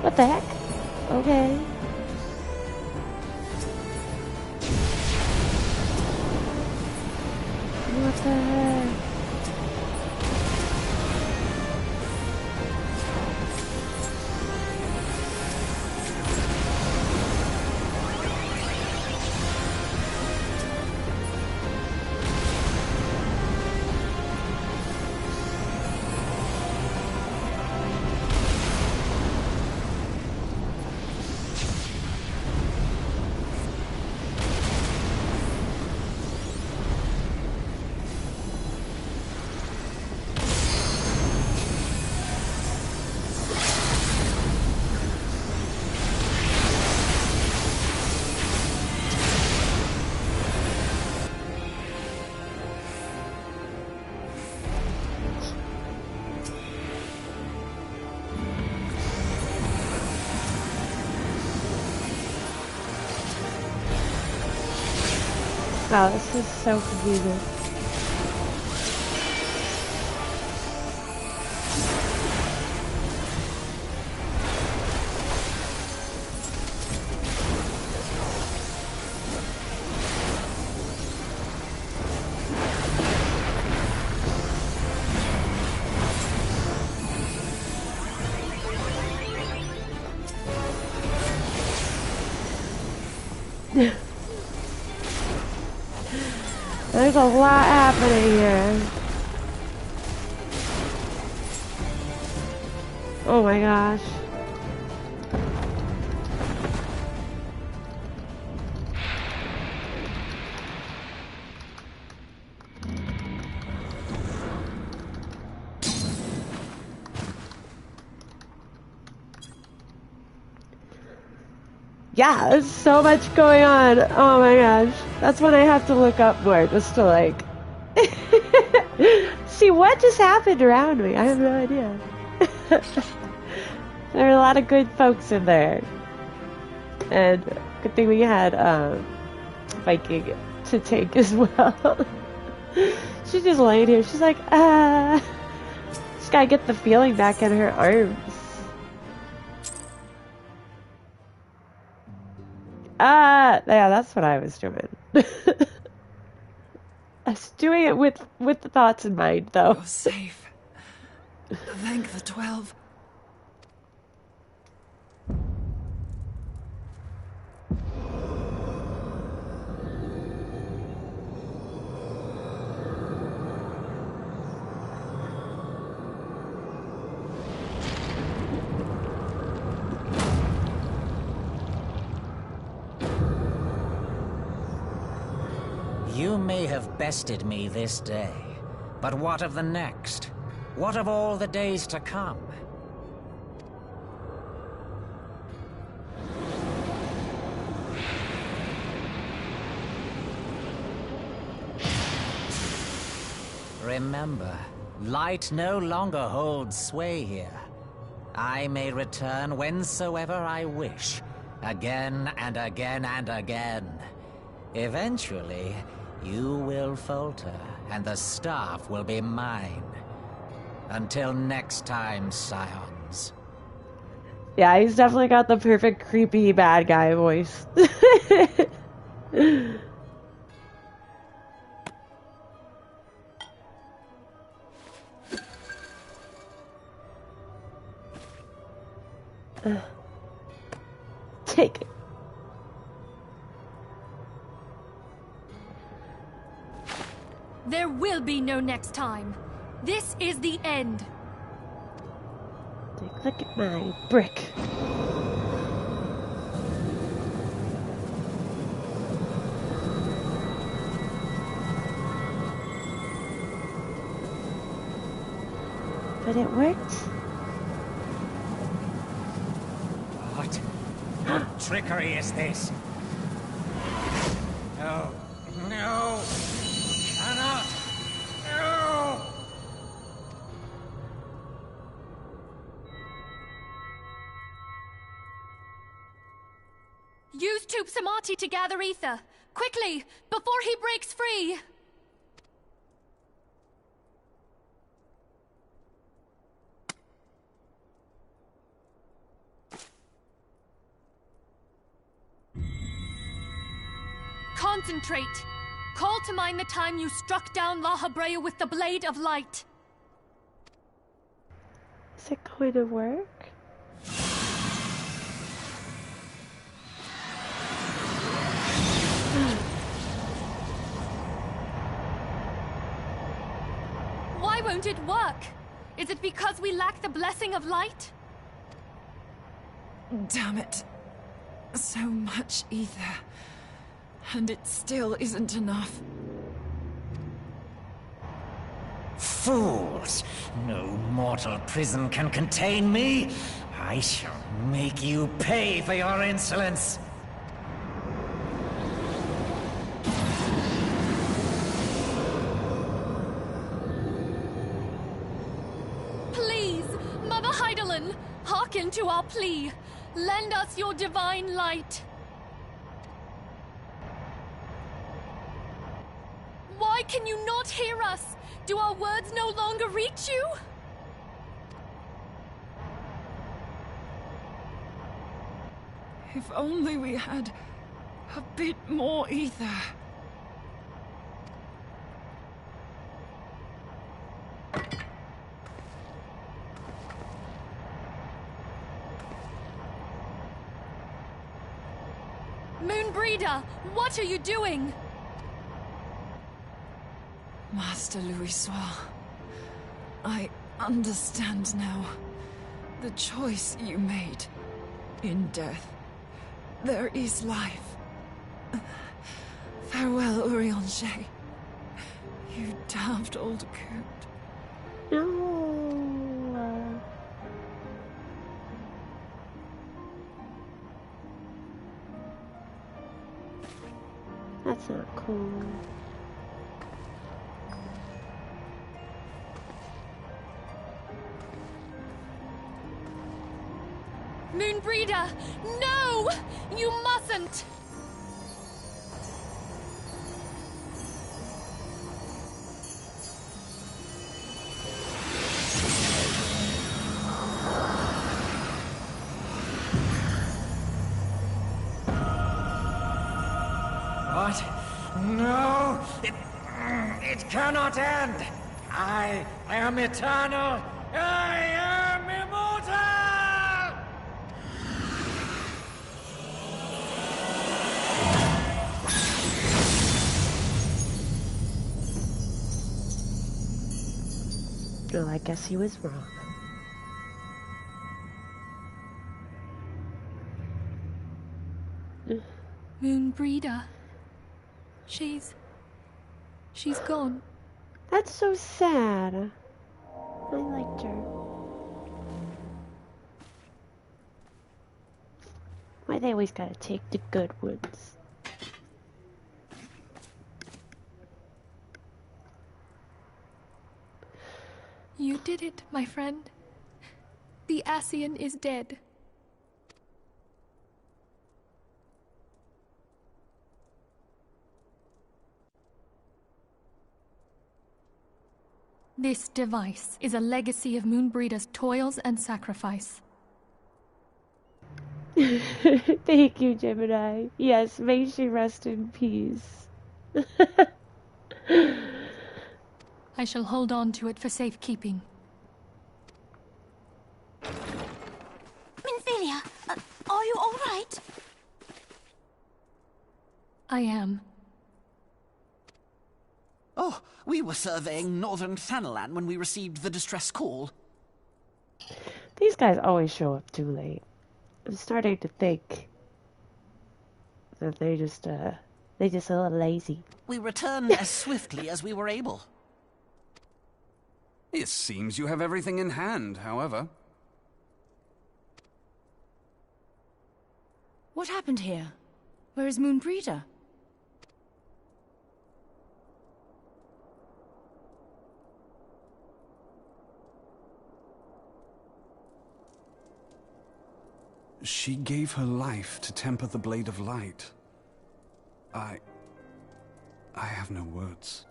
S1: What the heck? Okay. What the heck? Wow, this is so confusing. There's a lot happening here. Oh my gosh. Yeah, there's so much going on. Oh my gosh. That's when I have to look up more just to like see what just happened around me. I have no idea. There are a lot of good folks in there. And good thing we had Viking to take as well. She's just laying here. She's like, Just gotta get the feeling back in her arms. Yeah, that's what I was doing. I was doing it with the thoughts in mind, though.
S9: You're safe. Thank the 12.
S10: You may have bested me this day, but what of the next? What of all the days to come? Remember, light no longer holds sway here. I may return whensoever I wish, again and again and again. Eventually, you will falter, and the staff will be mine. Until next time, scions.
S1: Yeah, he's definitely got the perfect creepy bad guy voice. Take it.
S3: There will be no next time. This is the end.
S1: Look at my brick. But it worked.
S10: What trickery is this? No. No. Cannot. No.
S3: Use Tube Samati to gather ether. Quickly, before he breaks free. Concentrate. Call to mind the time you struck down La Habrea with the Blade of Light.
S1: Is it going to work?
S3: Why won't it work? Is it because we lack the blessing of light?
S9: Damn it. So much ether. And it still isn't enough.
S10: Fools! No mortal prison can contain me. I shall make you pay for your insolence.
S3: Please, Mother Heidelin, hearken to our plea. Lend us your divine light. can you not hear us? Do our words no longer reach you?
S9: If only we had a bit more ether.
S3: Moonbreeder, what are you doing?
S9: Master Louisoix, I understand now. The choice you made. In death, there is life. Farewell, Urianger. You daft old coot.
S1: No. That's not cool.
S3: Moonbreeder, no! You mustn't!
S10: What? No! It cannot end! I am eternal! I am immortal!
S1: Well, I guess he was wrong.
S3: Moonbreeder. She's gone.
S1: That's so sad. I liked her. Why they always gotta take the good ones?
S3: You did it, my friend. The Ascian is dead. This device is a legacy of Moonbreeder's toils and sacrifice.
S1: Thank you, Gemini. Yes, may she rest in peace.
S3: I shall hold on to it for safekeeping.
S6: Minfilia, are you all right?
S3: I am.
S7: Oh, we were surveying northern Thanalan when we received the distress call.
S1: These guys always show up too late. I'm starting to think that they just a little lazy.
S7: We returned as swiftly as we were able.
S4: It seems you have everything in hand, however.
S2: What happened here? Where is Moonbreeder?
S4: She gave her life to temper the Blade of Light. I have no words.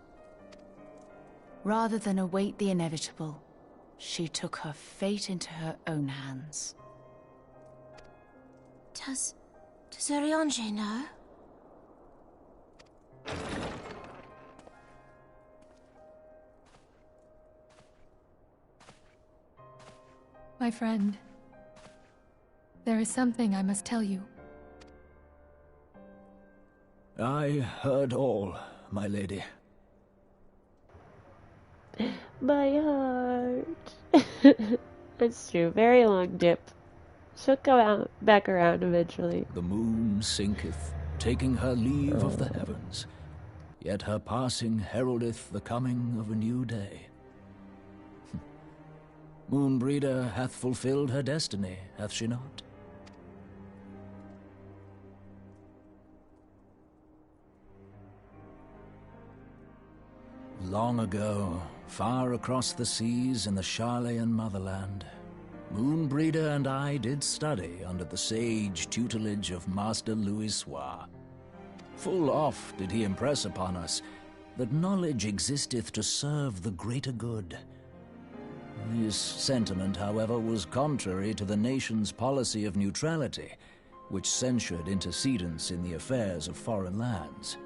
S2: Rather than await the inevitable, she took her fate into her own hands.
S6: Does Urianger know?
S3: My friend, there is something I must tell you.
S5: I heard all, my lady.
S1: My heart. That's true. Very long dip. She'll come out back around eventually.
S5: The moon sinketh, taking her leave of the heavens. Yet her passing heraldeth the coming of a new day. Moonbreeder hath fulfilled her destiny, hath she not? Long ago, far across the seas in the Charlayan motherland, Moonbreeder and I did study under the sage tutelage of Master Louisoix. Full oft did he impress upon us that knowledge existeth to serve the greater good. This sentiment, however, was contrary to the nation's policy of neutrality, which censured intercedence in the affairs of foreign lands.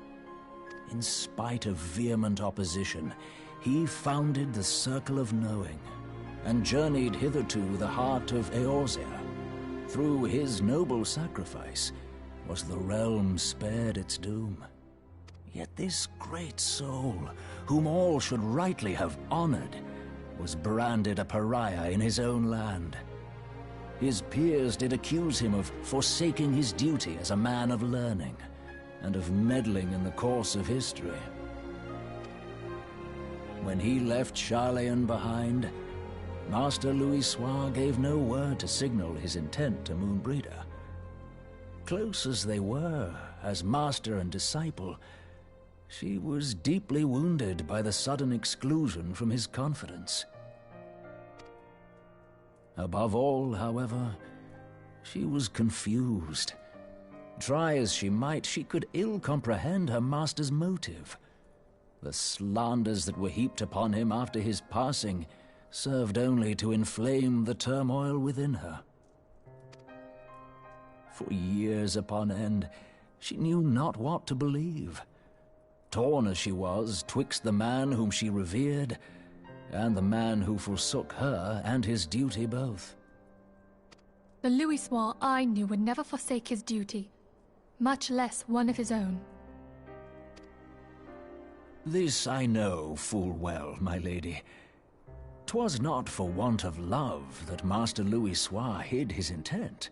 S5: In spite of vehement opposition, he founded the Circle of Knowing, and journeyed hither to the heart of Eorzea. Through his noble sacrifice was the realm spared its doom. Yet this great soul, whom all should rightly have honored, was branded a pariah in his own land. His peers did accuse him of forsaking his duty as a man of learning, and of meddling in the course of history. When he left Charlayan behind, Master Louisoix gave no word to signal his intent to Moonbreeder. Close as they were, as master and disciple, she was deeply wounded by the sudden exclusion from his confidence. Above all, however, she was confused. Try as she might, she could ill comprehend her master's motive. The slanders that were heaped upon him after his passing served only to inflame the turmoil within her. For years upon end, she knew not what to believe. Torn as she was twixt the man whom she revered and the man who forsook her and his duty both.
S3: The Louisoix I knew would never forsake his duty, much less one of his own.
S5: This I know full well, my lady. 'Twas not for want of love that Master Louisoix hid his intent.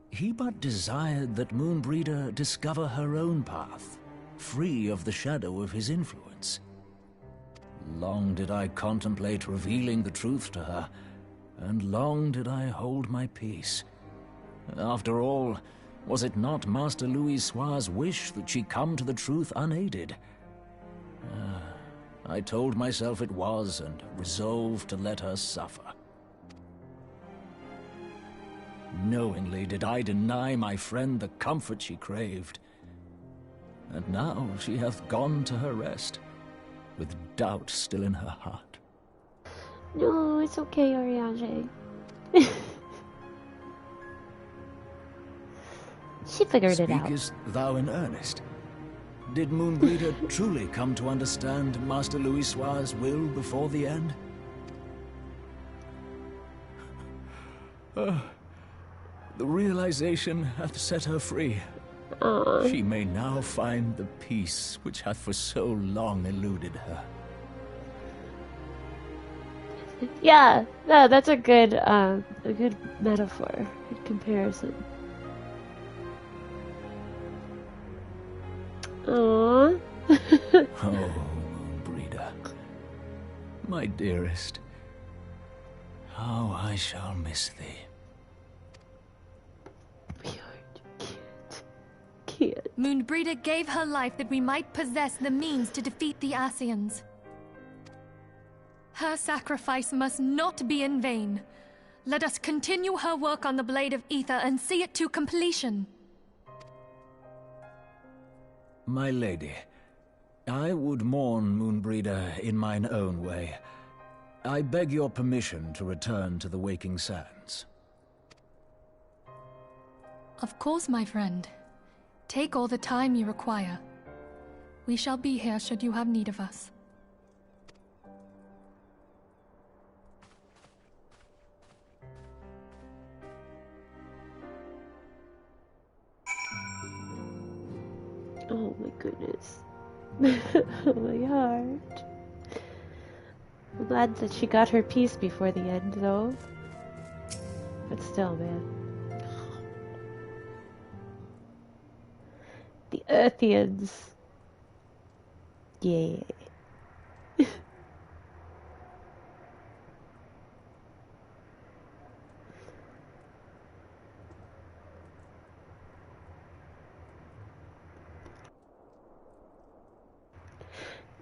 S5: He but desired that Moonbreeder discover her own path, free of the shadow of his influence. Long did I contemplate revealing the truth to her, and long did I hold my peace. After all, was it not Master Louisoix's wish that she come to the truth unaided? I told myself it was, and resolved to let her suffer. Knowingly did I deny my friend the comfort she craved. And now she hath gone to her rest, with doubt still in her heart.
S1: No, it's okay, Oriange. She figured it out.
S5: Speakest thou in earnest? Did Moonbreeder truly come to understand Master Louisoix's will before the end? The realization hath set her free. She may now find the peace which hath for so long eluded her.
S1: Yeah, no, that's a good metaphor, good comparison. Aww.
S5: Oh, Moonbreeder, my dearest, how I shall miss thee.
S3: Moonbreeder gave her life that we might possess the means to defeat the Ascians. Her sacrifice must not be in vain. Let us continue her work on the Blade of Ether and see it to completion.
S5: My lady, I would mourn Moonbreeder in mine own way. I beg your permission to return to the Waking Sands.
S3: Of course, my friend. Take all the time you require. We shall be here should you have need of us.
S1: Oh my goodness. Oh my heart. I'm glad that she got her peace before the end, though. But still, man. The Earthians. Yeah.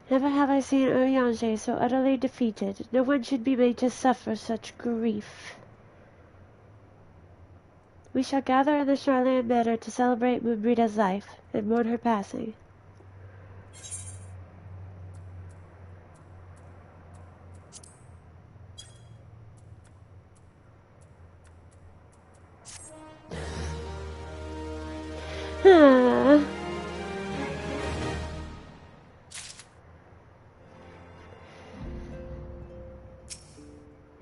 S1: Never have I seen Oriange so utterly defeated. No one should be made to suffer such grief. We shall gather in the Charlayan Manor to celebrate Moonbreeda's life and mourn her passing. Huh.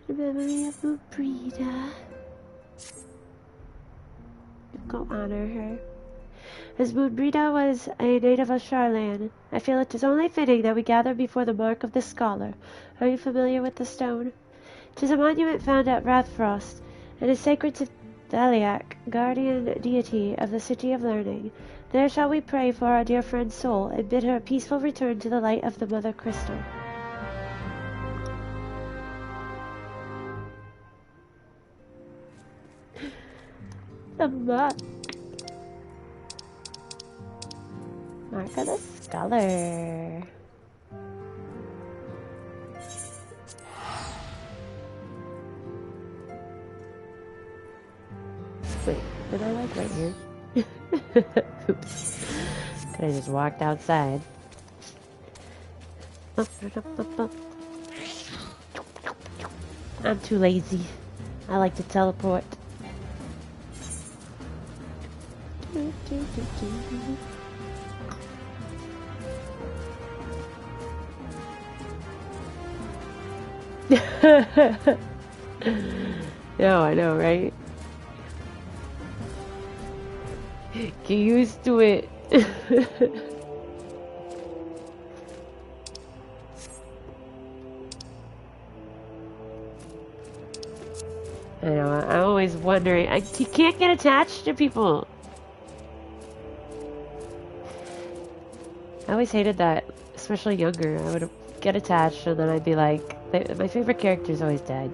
S1: Memory of Brita. Go honor her. As Brita was a native of Charlan, I feel it is only fitting that we gather before the mark of the scholar. Are you familiar with the stone? 'Tis a monument found at Rathfrost, and is sacred to Thaliak, guardian deity of the City of Learning. There shall we pray for our dear friend's soul, and bid her a peaceful return to the light of the Mother Crystal. The mark. Mark of the Scholar. Wait, did I like right here? Oops. Could I just walked outside? I'm too lazy. I like to teleport. No, I know, right? Get used to it. I know, I'm always wondering. You can't get attached to people. I always hated that, especially younger. I would get attached and then I'd be like, my favorite character's always dead.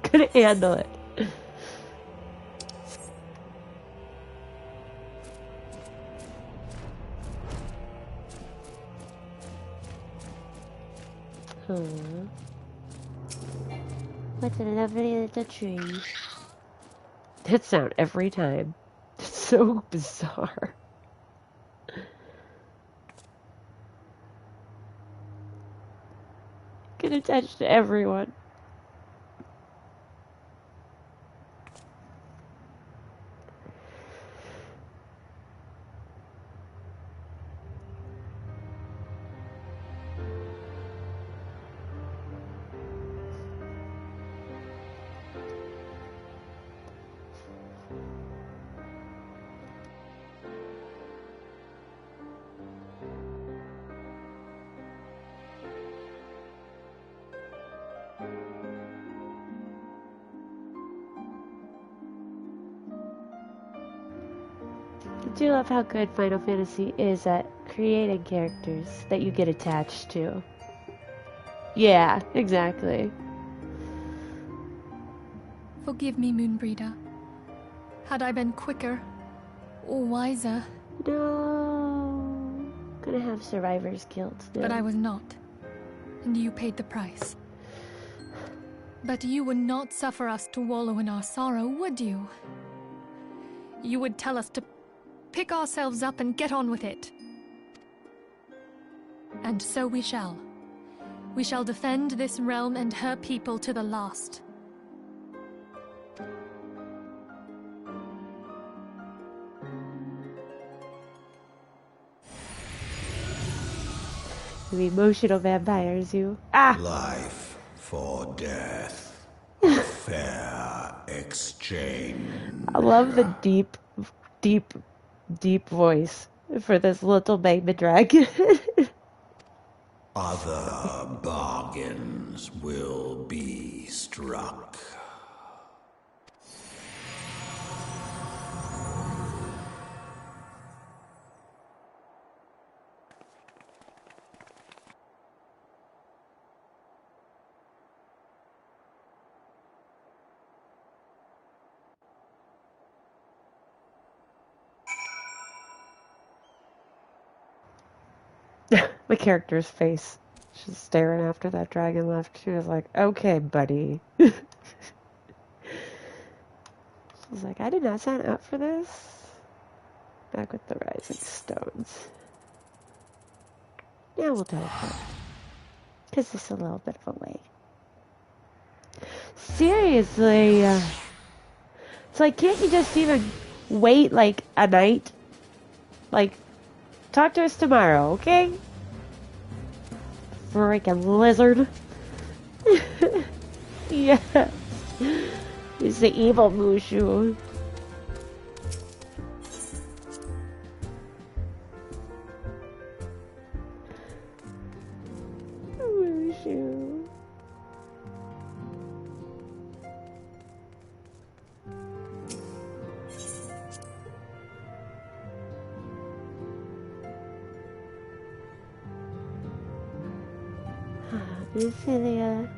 S1: Couldn't handle it. What's a lovely little tree? That sound every time. It's so bizarre. Get attached to everyone. I do love how good Final Fantasy is at creating characters that you get attached to. Yeah, exactly.
S3: Forgive me, Moonbreeder. Had I been quicker or wiser...
S1: No. Gonna have survivor's guilt. No.
S3: But I was not. And you paid the price. But you would not suffer us to wallow in our sorrow, would you? You would tell us to pick ourselves up and get on with it. And so we shall. We shall defend this realm and her people to the last.
S1: You emotional vampires, you. Ah!
S11: Life for death. A fair exchange.
S1: I love the deep voice for this little baby dragon.
S11: Other bargains will be struck.
S1: My character's face. She's staring after that dragon left. She was like, okay, buddy. She's like, I did not sign up for this. Back with the rising stones. Yeah, we'll teleport. Because it's a little bit of a way. Seriously. It's like, can't you just even wait, like, a night? Like, talk to us tomorrow, okay? Freaking lizard. Yeah. It's the evil Mushu. Mushu. Ophelia.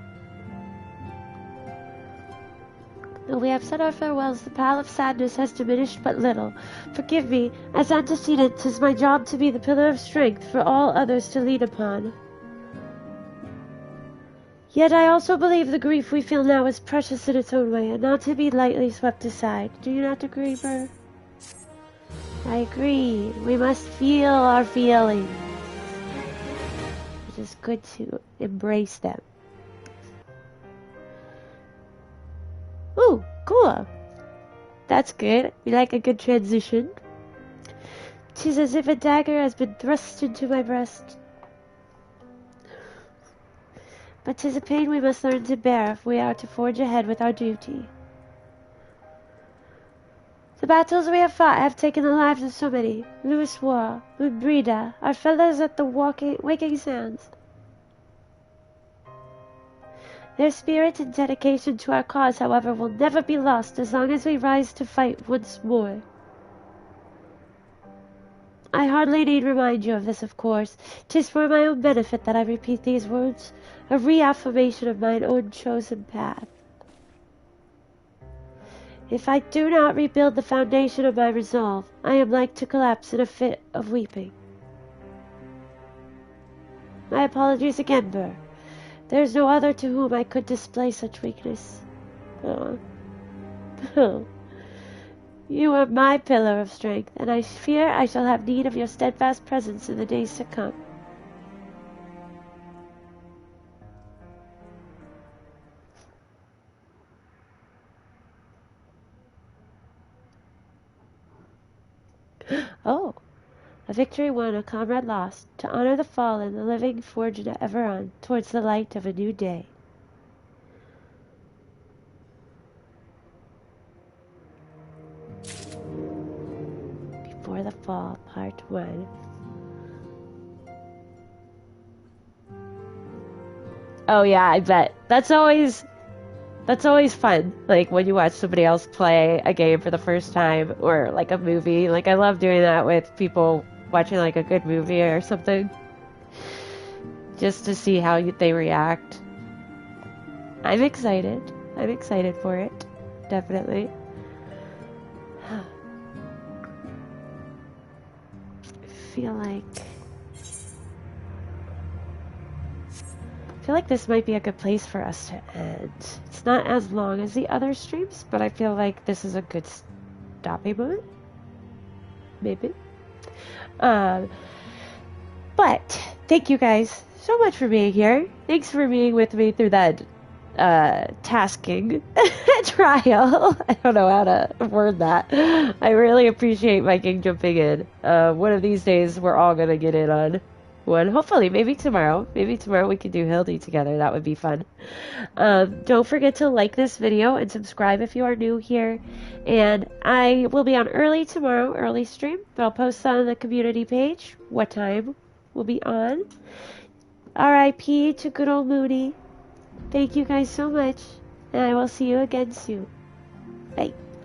S1: Though we have said our farewells, the pile of sadness has diminished but little. Forgive me, as antecedent, 'tis my job to be the pillar of strength for all others to lean upon. Yet I also believe the grief we feel now is precious in its own way, and not to be lightly swept aside. Do you not agree, Burr? I agree. We must feel our feelings. It is good to embrace them. Ooh, cool. That's good. We like a good transition. 'Tis as if a dagger has been thrust into my breast. But 'tis a pain we must learn to bear if we are to forge ahead with our duty. The battles we have fought have taken the lives of so many. Louis War, Brida, our fellows at the Waking Sands. Their spirit and dedication to our cause, however, will never be lost as long as we rise to fight once more. I hardly need remind you of this, of course. 'Tis for my own benefit that I repeat these words, a reaffirmation of mine own chosen path. If I do not rebuild the foundation of my resolve, I am like to collapse in a fit of weeping. My apologies again, Burr. There is no other to whom I could display such weakness. Oh. You are my pillar of strength, and I fear I shall have need of your steadfast presence in the days to come. Oh, a victory won, a comrade lost, to honor the fallen, the living forged ever on, towards the light of a new day. Before the Fall, Part 1. Oh yeah, I bet. That's always fun. Like when you watch somebody else play a game for the first time, or like a movie. Like I love doing that with people watching like a good movie or something, just to see how they react. I'm excited. I'm excited for it. Definitely. I feel like this might be a good place for us to end. It's not as long as the other streams, but I feel like this is a good stopping point. Maybe. But thank you guys so much for being here. Thanks for being with me through that tasking trial. I don't know how to word that. I really appreciate Viking jumping in. One of these days we're all gonna get in on one. Hopefully, maybe tomorrow. Maybe tomorrow we can do Hildy together. That would be fun. Don't forget to like this video and subscribe if you are new here. And I will be on early tomorrow, early stream. I'll post on the community page what time we'll be on. R.I.P. to good old Moody. Thank you guys so much. And I will see you again soon. Bye.